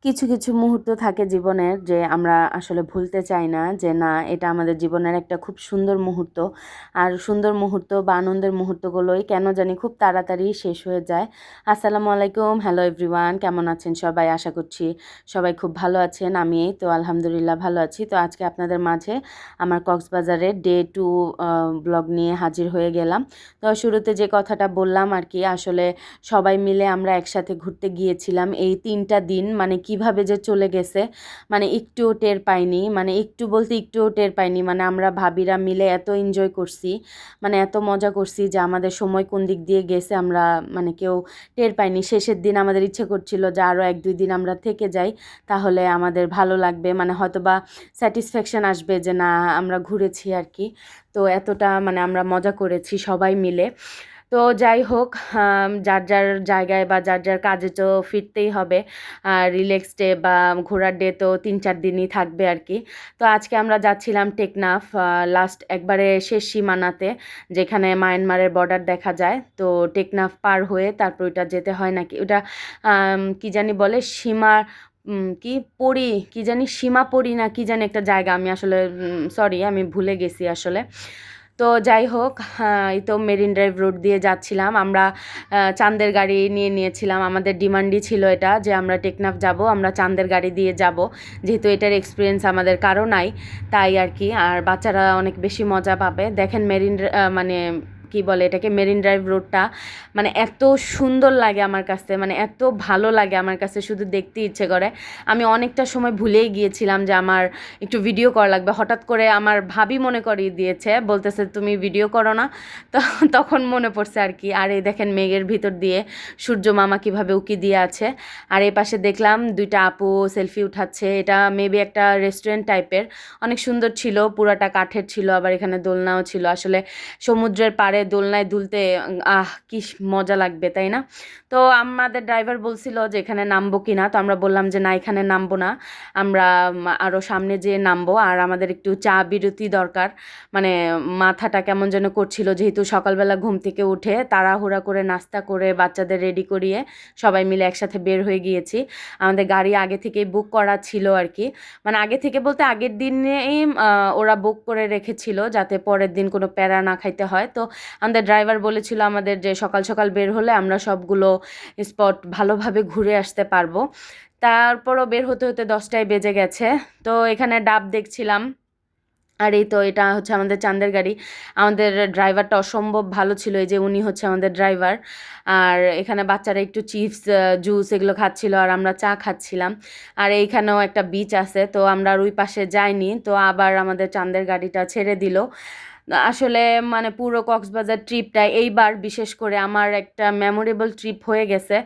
কিছু, কিছু মুহূর্ত থাকে জীবনের যে আমরা আসলে ভুলতে চাই না যে না এটা আমাদের জীবনের একটা খুব সুন্দর মুহূর্ত। আর সুন্দর মুহূর্ত বা আনন্দের মুহূর্তগুলোই কেন জানি খুব তাড়াতাড়ি শেষ হয়ে যায়। আসসালামু আলাইকুম, হ্যালো এভরিওয়ান, কেমন আছেন সবাই? আশা করছি সবাই খুব ভালো আছেন। আমি এই তো আলহামদুলিল্লাহ ভালো আছি। তো আজকে আপনাদের মাঝে আমার কক্সবাজারের ডে 2 ব্লগ নিয়ে হাজির হয়ে গেলাম। তো শুরুতে যে কথাটা বললাম আর কি, আসলে সবাই মিলে আমরা একসাথে ঘুরতে গিয়েছিলাম। এই 3টা দিন মানে কিভাবে যে চলে গেছে মানে একটুও টের পাইনি, মানে একটু বলতে একটুও টের পাইনি। মানে আমরা ভাবিরা মিলে এত এনজয় করছি, মানে এত মজা করছি যে আমাদের সময় কোন দিক দিয়ে গেছে আমরা মানে কেউ টের পাইনি। শেষের দিন আমাদের ইচ্ছে করছিল যে আরও 1-2 দিন আমরা থেকে যাই, তাহলে আমাদের ভালো লাগবে, মানে হয়তোবা স্যাটিসফ্যাকশন আসবে যে না আমরা ঘুরেছি আর কি। তো এতটা মানে আমরা মজা করেছি সবাই মিলে। তো যাই হোক, যার যার জায়গায় বা যার যার কাজে তো ফিরতেই হবে। আর রিল্যাক্স ডে বা ঘোরার ডে তো 3-4 দিনই থাকবে আর কি। তো আজকে আমরা যাচ্ছিলাম টেকনাফ, লাস্ট একবারে শেষ সীমানাতে, যেখানে মায়ানমারের বর্ডার দেখা যায়। তো টেকনাফ পার হয়ে তারপর ওইটা যেতে হয় নাকি, ওটা কি জানি বলে সীমা, কি পরি, কি জানি সীমাপরি না কি জানি একটা জায়গা, আমি আসলে সরি আমি ভুলে গেছি আসলে। তো যাই হোক, এই তো মেরিন ড্রাইভ রোড দিয়ে যাচ্ছিলাম আমরা। চাঁদের গাড়ি নিয়ে নিয়েছিলাম, আমাদের ডিমান্ডই ছিল এটা যে আমরা টেকনাফ যাব, আমরা চাঁদের গাড়ি দিয়ে যাব, যেহেতু এটার এক্সপিরিয়েন্স আমাদের কারো নাই, তাই আর কি। আর বাচ্চারা অনেক বেশি মজা পাবে। দেখেন মানে কি বলে এটাকে, মেরিন ড্রাইভ রোডটা মানে এত সুন্দর লাগে আমার কাছে, মানে এত ভালো লাগে আমার কাছে, শুধু দেখতে ইচ্ছে করে। আমি অনেকটা সময় ভুলেই গিয়েছিলাম যে আমার একটু ভিডিও করা লাগবে। হঠাৎ করে আমার ভাবি মনে করিয়ে দিয়েছে, বলতেছে তুমি ভিডিও করো না, তো তখন মনে পড়ছে আর কি। আর এই দেখেন মেঘের ভিতর দিয়ে সূর্য মামা কীভাবে উকি দিয়ে আছে। আর এই পাশে দেখলাম 2টা আপু সেলফি উঠাচ্ছে। এটা মেবি একটা রেস্টুরেন্ট টাইপের, অনেক সুন্দর ছিল, পুরাটা কাঠের ছিল, আবার এখানে দোলনাও ছিল। আসলে সমুদ্রের পাড়ে দোলনায় দুলতে কি মজা লাগবে, তাই না? তো আমাদের ড্রাইভার বলছিল যে এখানে নামবো কিনা, তো আমরা বললাম যে না এখানে নামবো না, আমরা আরও সামনে যেয়ে নামবো। আর আমাদের একটু চা বিরতি দরকার, মানে মাথাটা কেমন যেন করছিল, যেহেতু সকালবেলা ঘুম থেকে উঠে তাড়াহুড়া করে নাস্তা করে বাচ্চাদের রেডি করিয়ে সবাই মিলে একসাথে বের হয়ে গিয়েছি। আমাদের গাড়ি আগে থেকেই বুক করা ছিল আর কি, মানে আগে থেকে বলতে আগের দিনেই ওরা বুক করে রেখেছিল যাতে পরের দিন কোনো প্যারা না খাইতে হয়। তো আমাদের ড্রাইভার বলেছিল আমাদের যে সকাল সকাল বের হলে আমরা সবগুলো স্পট ভালোভাবে ঘুরে আসতে পারবো। তারপরও বের হতে হতে 10টায় বেজে গেছে। তো এখানে ডাব দেখছিলাম। আর এই তো এটা হচ্ছে আমাদের চাঁদের গাড়ি। আমাদের ড্রাইভারটা অসম্ভব ভালো ছিল, এই যে উনি হচ্ছে আমাদের ড্রাইভার। আর এখানে বাচ্চারা একটু চিপস, জুস এগুলো খাচ্ছিল, আর আমরা চা খাচ্ছিলাম। আর এইখানেও একটা বিচ আছে, তো আমরা আর ওই পাশে যাইনি, তো আবার আমাদের চাঁদের গাড়িটা ছেড়ে দিল। আসলে মানে পুরো কক্সবাজার ট্রিপটা এইবার বিশেষ করে আমার একটা মেমোরেবল ট্রিপ হয়ে গেছে।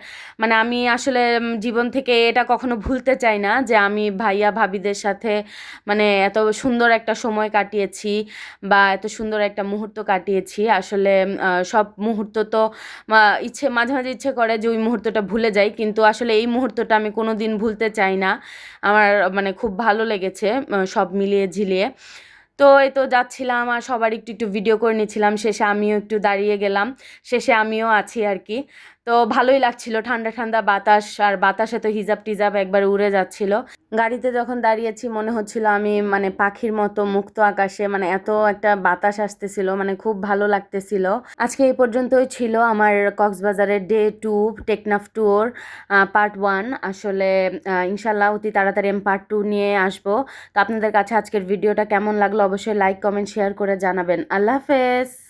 মানে আমি আসলে জীবন থেকে এটা কখনো ভুলতে চাই না যে আমি ভাইয়া ভাবিদের সাথে মানে এত সুন্দর একটা সময় কাটিয়েছি বা এত সুন্দর একটা মুহূর্ত কাটিয়েছি। আসলে সব মুহূর্ত তো মাঝে মাঝে ইচ্ছে করে যে ওই মুহূর্তটা ভুলে যাই, কিন্তু আসলে এই মুহূর্তটা আমি কোনো দিন ভুলতে চাই না। আমার মানে খুব ভালো লেগেছে সব মিলিয়ে ঝিলিয়ে। তো এই তো যাচ্ছিলাম আর সবার একটু একটু ভিডিও করে নিচ্ছিলাম, শেষে আমিও একটু দাঁড়িয়ে গেলাম, শেষে আমিও আছি আর কি। তো ভালোই লাগছিল, ঠান্ডা ঠান্ডা বাতাস, আর বাতাসে তো হিজাব টিজাব একবার উড়ে যাচ্ছিল। গাড়িতে যখন দাঁড়িয়েছি মনে হচ্ছিল আমি মানে পাখির মতো মুক্ত আকাশে, মানে এত একটা বাতাস আসতেছিল, মানে খুব ভালো লাগতেছিল। আজকে এই পর্যন্তই ছিল আমার কক্সবাজারের ডে 2 টেকনাফ ট্যুর পার্ট 1। আসলে ইনশাল্লাহ অতি তাড়াতাড়ি আমি পার্ট 2 নিয়ে আসবো। তো আপনাদের কাছে আজকের ভিডিওটা কেমন লাগলো অবশ্যই লাইক কমেন্ট শেয়ার করে জানাবেন। আল্লাহ হাফেজ।